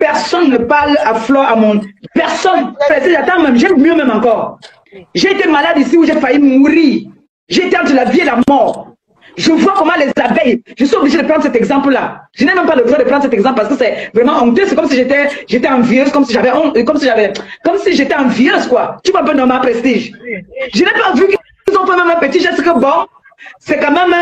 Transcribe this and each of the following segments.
personne ne parle à Flore, à mon... Personne. J'attends même, j'ai mieux même encore. J'ai été malade ici où j'ai failli mourir. J'ai été entre la vie et la mort. Je vois comment les abeilles... Je suis obligée de prendre cet exemple-là. Je n'ai même pas le droit de prendre cet exemple parce que c'est vraiment honteux. C'est comme si j'étais envieuse, comme si j'avais honte, comme si j'étais envieuse, quoi. Tu vois un peu dans ma prestige. Je n'ai pas vu qu'ils ont fait même un petit geste que bon... C'est quand même,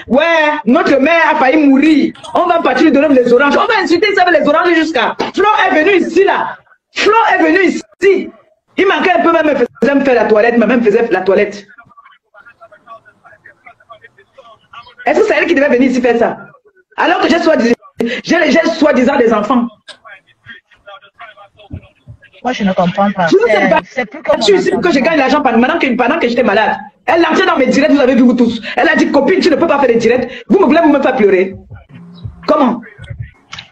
ouais, notre mère a failli mourir. On va partir lui donner les oranges. On va insulter ça avec les oranges jusqu'à... Flo est venu ici, là. Flo est venu ici. Il manquait un peu, même me faisait me faire la toilette, même faisait la toilette. Est-ce que c'est elle qui devait venir ici faire ça? Alors que j'ai soi-disant des enfants. Moi, je ne comprends pas. C'est plus comme ici que je gagne l'argent pendant que j'étais malade. Elle lançait dans mes directs, vous avez vu vous tous. Elle a dit, copine, tu ne peux pas faire des directs. Vous me voulez me faire pleurer. Comment?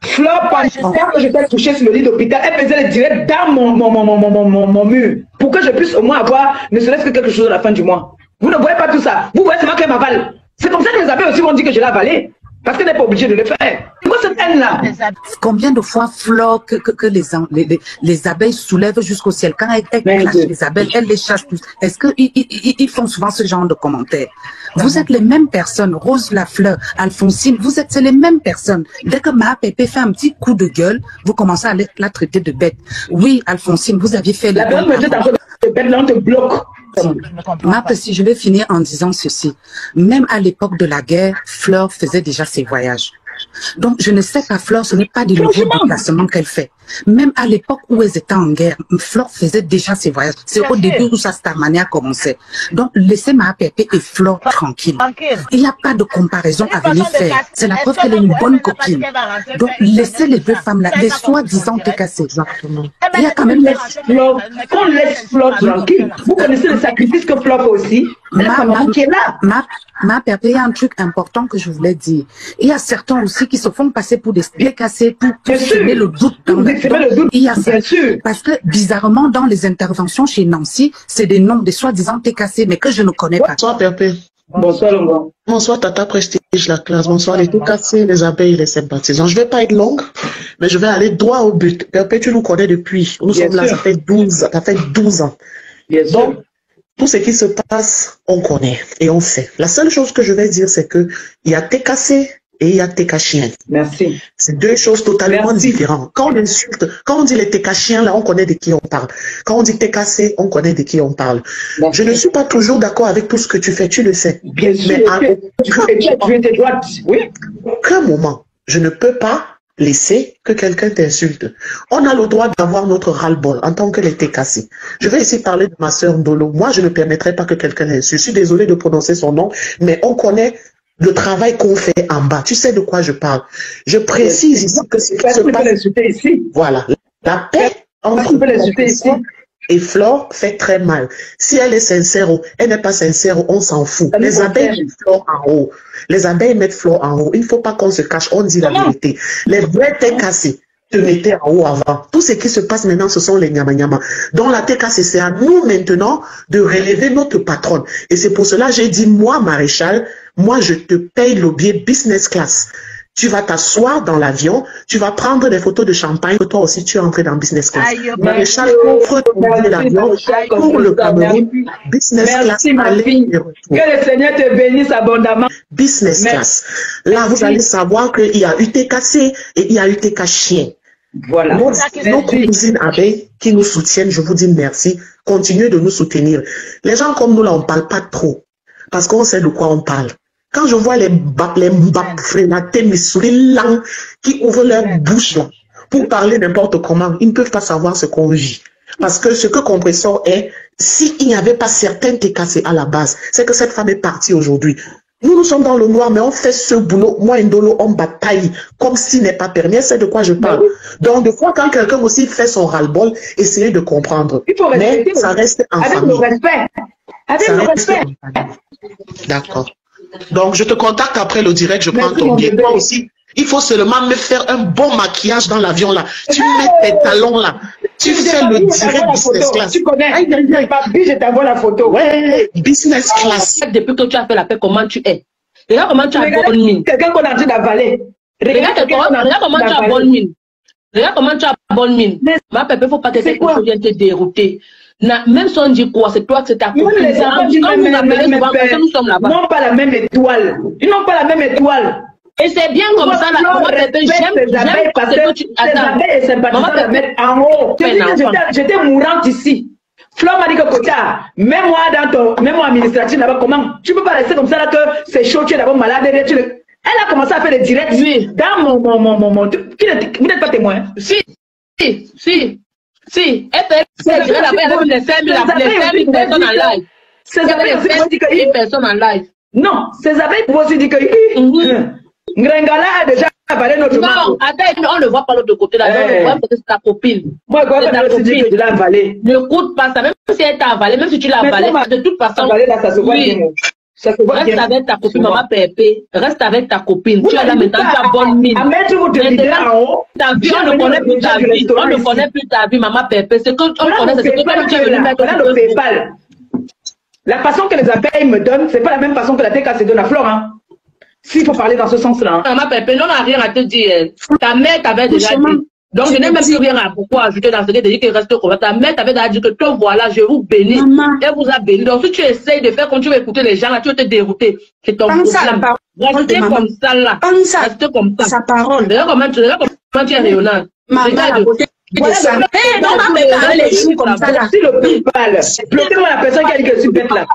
Flore, pendant que j'étais touchée sur le lit d'hôpital, elle faisait les directs dans mon mur. Pour que je puisse au moins avoir ne serait-ce que quelque chose à la fin du mois. Vous ne voyez pas tout ça. Vous voyez seulement qu'elle m'avale. C'est comme ça que les abeilles aussi m'ont dit que je l'ai avalé. Parce qu'elle n'est pas obligée de le faire. C'est quoi cette haine-là? Combien de fois Flore que les abeilles soulèvent jusqu'au ciel? Quand elles chassent les abeilles, elles les chassent tous. Est-ce qu'ils font souvent ce genre de commentaires? Vous êtes les mêmes personnes, Rose Lafleur, Alphonsine, c'est les mêmes personnes. Dès que Ma Pépé fait un petit coup de gueule, vous commencez à la traiter de bête. Oui, Alphonsine, vous aviez fait... La bête me dit de bête, là on te bloque. Si je vais finir en disant ceci, même à l'époque de la guerre, Flore faisait déjà ses voyages. Donc, je ne sais pas, Flore, ce n'est pas du nouveau déplacement qu'elle fait. Même à l'époque où elles étaient en guerre, Flore faisait déjà ses voyages. C'est au début où sa Starmania commençait. Donc, laissez Ma Pépé et Flore tranquille. Il n'y a pas de comparaison à venir faire. C'est la preuve qu'elle est une bonne copine. Donc, laissez les deux femmes-là, les soi-disant cassées. Il y a quand même qu'on laisse Flore tranquille. Vous connaissez le sacrifice que Flore fait aussi. Ma Pépé, il y a un truc important que je voulais dire. Il y a certains aussi qui se font passer pour des cassés pour semer le doute dans le... Il y a ça. Parce que bizarrement, dans les interventions chez Nancy, c'est des noms, des soi-disant cassés, mais que je ne connais pas. Bonsoir Pépé. Bonsoir Longo. Bonsoir Tata Prestige, la classe. Bonsoir les cassés, les abeilles, les sympathisants. Je ne vais pas être longue, mais je vais aller droit au but. Pépé, tu nous connais depuis. Nous sommes là, ça fait 12 ans. Donc, tout ce qui se passe, on connaît et on sait. La seule chose que je vais dire, c'est que il y a cassés et il y a chien. Merci. C'est deux choses totalement différentes. Quand on insulte, quand on dit les chiens, là, on connaît de qui on parle. Quand on dit cassé, on connaît de qui on parle. Je ne suis pas toujours d'accord avec tout ce que tu fais, tu le sais. Bien sûr. Mais aucun moment, je ne peux pas laisser que quelqu'un t'insulte. On a le droit d'avoir notre ras-le-bol en tant que les cassé. Je vais ici parler de ma sœur Ndolo. Moi, je ne permettrai pas que quelqu'un l'insulte. Je suis désolé de prononcer son nom, mais on connaît le travail qu'on fait en bas. Tu sais de quoi je parle. Je précise ici que c'est ce qui se passe. Voilà. La paix entre et Flore fait très mal. Si elle est sincère ou elle n'est pas sincère, on s'en fout. Les abeilles mettent Flore en haut. Les abeilles mettent Flore en haut. Il ne faut pas qu'on se cache, on dit la vérité. Les vrais cassés te mettaient en haut avant. Tout ce qui se passe maintenant, ce sont les nyama-nyama. Donc la cassé, c'est à nous maintenant de relever notre patronne. Et c'est pour cela que j'ai dit, moi, Maréchal, moi, je te paye le billet business class. Tu vas t'asseoir dans l'avion, tu vas prendre des photos de champagne, que toi aussi tu es entré dans business class. Maréchal offre ton billet d'avion pour le Cameroun, business class. Que le Seigneur te bénisse abondamment. Business class. Là, vous allez savoir qu'il y a eu cassé et il y a eu chien. Voilà. Nos cousines abeilles qui nous soutiennent, je vous dis merci. Continuez de nous soutenir. Les gens comme nous là, on ne parle pas trop. Parce qu'on sait de quoi on parle. Quand je vois les frénatés, mes souris langues qui ouvrent leur bouche là, pour parler n'importe comment, ils ne peuvent pas savoir ce qu'on vit. Parce que ce que Compressor est, s'il n'y avait pas certains cassés à la base, c'est que cette femme est partie aujourd'hui. Nous sommes dans le noir, mais on fait ce boulot. Moi, Ndolo, on bataille comme s'il n'est pas permis. C'est de quoi je parle. Donc, des fois, quand quelqu'un aussi fait son ras-le-bol, essayez de comprendre. Mais ça reste en famille. Avec le respect. Avec le respect. D'accord. Donc, je te contacte après le direct, je prends ton billet. Toi aussi, il faut seulement me faire un bon maquillage dans l'avion là. Tu mets tes talons là. Tu fais le direct business class. Tu connais, papi, je t'envoie la photo. Ouais, business class. Depuis que tu as fait la paix, comment tu es? Regarde comment tu as bonne mine. Quelqu'un qu'on a en train d'avaler. Regarde comment tu as bonne mine. Regarde comment tu as bonne mine. Ma pépé, faut pas te faire que vient te dérouter. Même si on dit quoi, c'est toi que c'est ta copine. Même les enfants disent nous sommes là-bas. Ils n'ont pas la même étoile. Ils n'ont pas la même étoile. Et c'est bien comme ça, là. Moi, pépé, j'aime parce que tu... Les abeilles et sympathisants la mettre en haut. J'étais mourante ici. Flore m'a dit que Kota, mets-moi dans ton, mets-moi administratif là-bas, comment? Tu peux pas rester comme ça là que c'est chaud, tu es d'abord malade, elle a commencé à faire des directs. Oui. Dans mon, vous n'êtes pas témoin. Si. Elle fait les 5000 personnes en live. Ces abeilles aussi dit que personnes en live. Non, ces abeilles aussi dit que Ngrengala a déjà avalé notre manque. Non, attends, on ne voit pas l'autre côté là. On voit que c'est ta copine. Moi, quoi, c'est ta copine. Je l'ai avalé. Ne coûte pas ça, même si elle t'a avalé, même si tu l'as avalé, de toute façon. Là, ça se voit bien. Reste avec ta copine, maman Pépé. Reste avec ta copine. Tu as là maintenant, tu as bonne mine. À mettre votre vidéo en haut. Ta vie, on ne connaît plus ta vie. On ne connaît plus ta vie, maman Pépé. Ce que on connaît, c'est ce que toi, tu es venu mettre. Là, le PayPal. La façon que les abeilles me donnent, c'est pas la même façon que la TK se donne à Flore. Hein. S'il faut parler dans ce sens-là. Maman Pépé, on n'a rien à te dire. Ta mère t'avait déjà dit. Donc, je n'ai même plus rien à pourquoi ajouter dans ce que tu dis qu'il reste comme ça. Ta mère t'avait déjà dit que toi, voilà, je vous bénis. Elle vous a béni. Donc, si tu essayes de faire comme tu veux écouter les gens, là, tu vas te dérouter. C'est ton problème. Restez comme ça, là. Restez comme ça. Sa parole. Regarde comment tu es rayonnante. Regarde. Voilà, si le PayPal, bloquez-moi la personne qui a dit que je suis bête là.